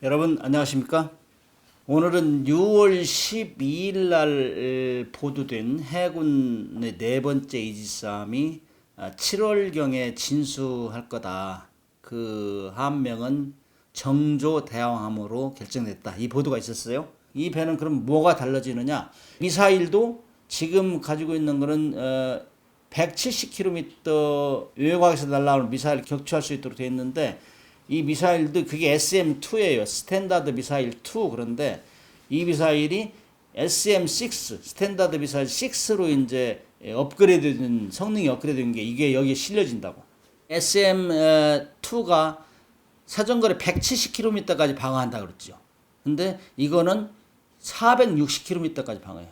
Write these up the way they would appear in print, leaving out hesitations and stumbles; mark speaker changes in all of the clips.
Speaker 1: 여러분 안녕하십니까? 오늘은 6월 12일 날 보도된 해군의 네 번째 이지스함이 7월경에 진수할 거다. 그 함명은 정조 대왕함으로 결정됐다. 이 보도가 있었어요. 이 배는 그럼 뭐가 달라지느냐? 미사일도 지금 가지고 있는 거는 170km 외곽에서 날아오는 미사일 격추할 수 있도록 되어 있는데, 이 미사일도 그게 SM2예요. 스탠다드 미사일 2. 그런데 이 미사일이 SM6, 스탠다드 미사일 6로 이제 업그레이드된, 성능이 업그레이드된 게 이게 여기에 실려진다고. SM2가 사정거리 170km까지 방어한다 그랬죠. 근데 이거는 460km까지 방어해요.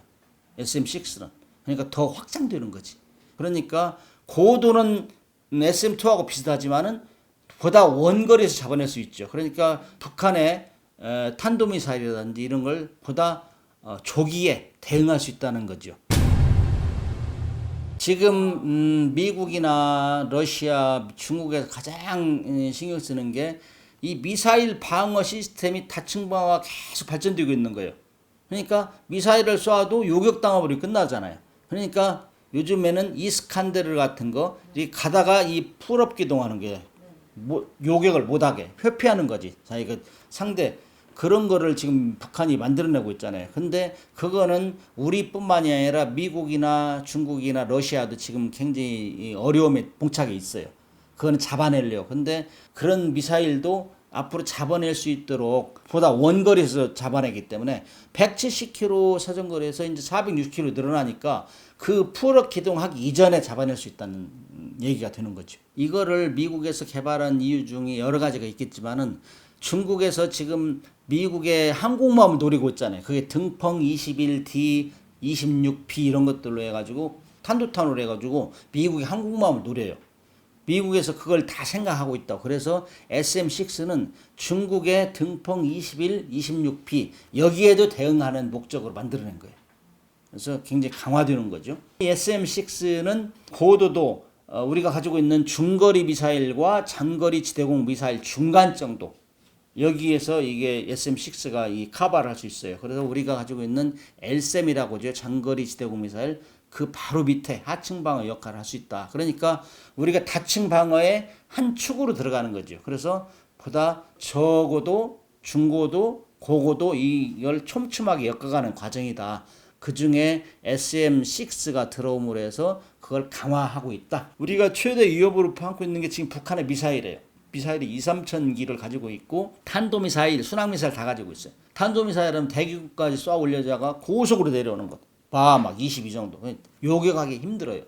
Speaker 1: SM6는. 그러니까 더 확장되는 거지. 그러니까 고도는 SM2하고 비슷하지만은 보다 원거리에서 잡아낼 수 있죠. 그러니까 북한의 탄도미사일이라든지 이런 걸 보다 조기에 대응할 수 있다는 거죠. 지금 미국이나 러시아, 중국에서 가장 신경 쓰는 게 이 미사일 방어 시스템이 다층 방어가 계속 발전되고 있는 거예요. 그러니까 미사일을 쏴도 요격당하버리고 끝나잖아요. 그러니까 요즘에는 이스칸데르 같은 거 가다가 이 풀업 기동하는 게 요격을 못하게 회피하는 거지. 자기가 상대 그런 거를 지금 북한이 만들어내고 있잖아요. 근데 그거는 우리뿐만이 아니라 미국이나 중국이나 러시아도 지금 굉장히 어려움에 봉착해 있어요. 그거는 잡아내려고. 근데 그런 미사일도 앞으로 잡아낼 수 있도록 보다 원거리에서 잡아내기 때문에 170km 사정거리에서 이제 460km 늘어나니까 그 풀업 기동하기 이전에 잡아낼 수 있다는 얘기가 되는 거죠. 이거를 미국에서 개발한 이유 중에 여러 가지가 있겠지만은 중국에서 지금 미국의 항공모함을 노리고 있잖아요. 그게 등펑 21D, 26B 이런 것들로 해가지고 탄도탄으로 해가지고 미국의 항공모함을 노려요. 미국에서 그걸 다 생각하고 있다고. 그래서 SM6는 중국의 등펑 21, 26B 여기에도 대응하는 목적으로 만들어낸 거예요. 그래서 굉장히 강화되는 거죠. SM6는 고도도 우리가 가지고 있는 중거리 미사일과 장거리 지대공 미사일 중간 정도, 여기에서 이게 SM6가 이 커버를 할 수 있어요. 그래서 우리가 가지고 있는 LSAM이라고 하죠. 장거리 지대공 미사일 그 바로 밑에 하층 방어 역할을 할 수 있다. 그러니까 우리가 다층 방어의 한 축으로 들어가는 거죠. 그래서 보다 저고도, 중고도, 고고도 이걸 촘촘하게 엮어가는 과정이다. 그 중에 SM6가 들어옴으로 해서 그걸 강화하고 있다. 우리가 최대 위협으로 삼고 있는 게 지금 북한의 미사일이에요. 미사일이 2, 3천 기를 가지고 있고 탄도미사일, 순항미사일 다 가지고 있어요. 탄도미사일은 대기국까지 쏘아 올려다가 고속으로 내려오는 것. 막 22 정도. 요격하기 힘들어요.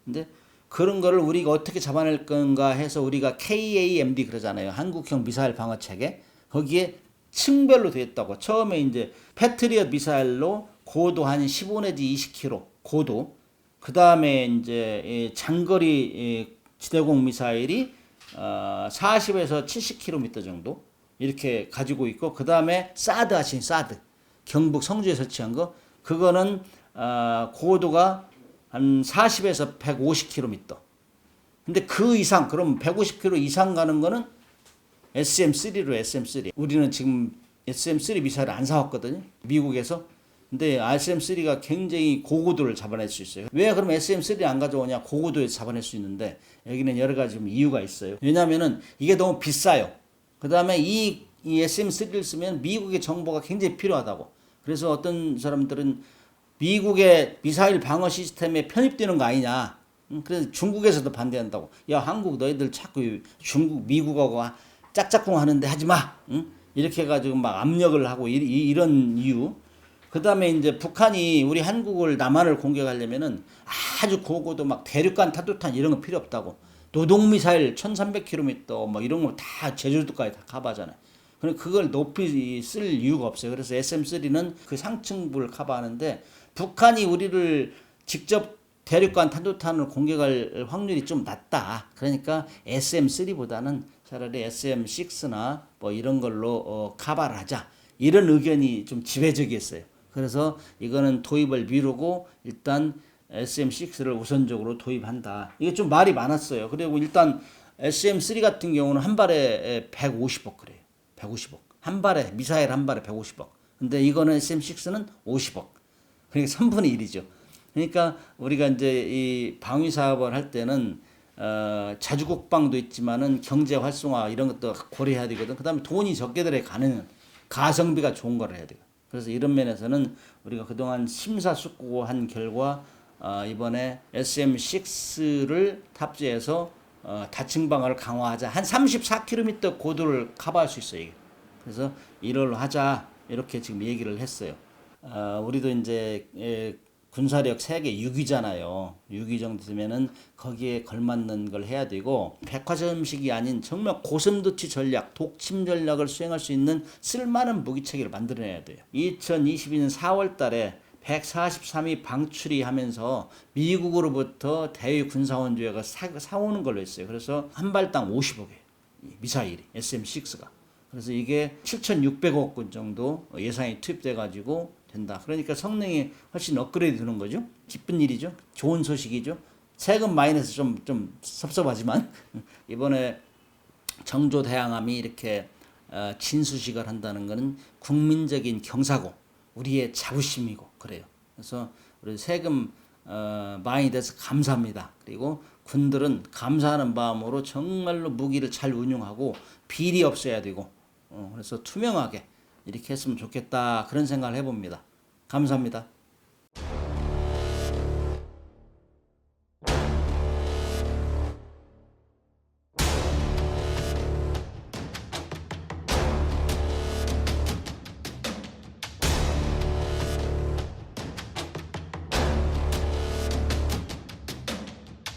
Speaker 1: 근데 그런 거를 우리가 어떻게 잡아낼 건가 해서 우리가 KAMD 그러잖아요. 한국형 미사일 방어 체계. 거기에 층별로 되어 있다고. 처음에 이제 패트리엇 미사일로 고도 한 15 내지 20km 고도. 그 다음에 이제 장거리 지대공 미사일이 40에서 70km 정도 이렇게 가지고 있고, 그 다음에 사드 하신 사드 경북 성주에 설치한 거, 그거는 고도가 한 40에서 150km. 근데 그 이상, 그럼 150km 이상 가는 거는 SM3로 SM3. 우리는 지금 SM3 미사일을 안 사왔거든요. 미국에서. 근데 SM3가 굉장히 고고도를 잡아낼 수 있어요. 왜 그럼 SM3 안 가져오냐? 고고도에서 잡아낼 수 있는데 여기는 여러 가지 좀 이유가 있어요. 왜냐면은 이게 너무 비싸요. 그 다음에 이 SM3를 쓰면 미국의 정보가 굉장히 필요하다고. 그래서 어떤 사람들은 미국의 미사일 방어 시스템에 편입되는 거 아니냐. 그래서 중국에서도 반대한다고. 야, 한국 너희들 자꾸 중국, 미국하고 짝짝꿍 하는데 하지 마. 이렇게 해가지고 막 압력을 하고 이런 이유. 그 다음에 이제 북한이 우리 한국을, 남한을 공격하려면은 아주 고고도 막 대륙간 탄도탄 이런 거 필요 없다고. 노동미사일 1300km 뭐 이런 거 다 제주도까지 다 커버하잖아요. 그러니까 그걸 높이 쓸 이유가 없어요. 그래서 SM3는 그 상층부를 커버하는데, 북한이 우리를 직접 대륙간 탄도탄을 공격할 확률이 좀 낮다. 그러니까 SM3보다는 차라리 SM6나 뭐 이런 걸로 커버를 하자. 이런 의견이 좀 지배적이었어요. 그래서 이거는 도입을 미루고 일단 SM6를 우선적으로 도입한다. 이게 좀 말이 많았어요. 그리고 일단 SM3 같은 경우는 한 발에 150억 그래요. 150억. 한 발에 미사일 한 발에 150억. 근데 이거는 SM6는 50억. 그러니까 3분의 1이죠. 그러니까 우리가 이제 이 방위 사업을 할 때는 자주 국방도 있지만은 경제 활성화 이런 것도 고려해야 되거든. 그다음에 돈이 적게 들어야 가는 가성비가 좋은 걸 해야 돼요. 그래서 이런 면에서는 우리가 그동안 심사숙고한 결과 이번에 SM6를 탑재해서 다층 방어를 강화하자. 한 34km 고도를 커버할 수 있어요. 이게. 그래서 이걸 하자 이렇게 지금 얘기를 했어요. 우리도 이제 군사력 세계 6위잖아요. 6위 정도 되면은 거기에 걸맞는 걸 해야 되고 백화점식이 아닌 정말 고슴도치 전략, 독침 전략을 수행할 수 있는 쓸만한 무기 체계를 만들어내야 돼요. 2022년 4월 달에 143위 방출이 하면서 미국으로부터 대외 군사원 조약을 사오는 걸로 했어요. 그래서 한 발당 50억이에요. 미사일이 SM6가. 그래서 이게 7,600억 군 정도 예산이 투입돼 가지고 된다. 그러니까 성능이 훨씬 업그레이드 되는 거죠. 기쁜 일이죠. 좋은 소식이죠. 세금 마이너스 좀 섭섭하지만 이번에 정조 대항함이 이렇게 진수식을 한다는 것은 국민적인 경사고 우리의 자부심이고 그래요. 그래서 우리 세금 많이 돼서 감사합니다. 그리고 군들은 감사하는 마음으로 정말로 무기를 잘 운용하고 비리 없어야 되고 그래서 투명하게 이렇게 했으면 좋겠다 그런 생각을 해봅니다. 감사합니다.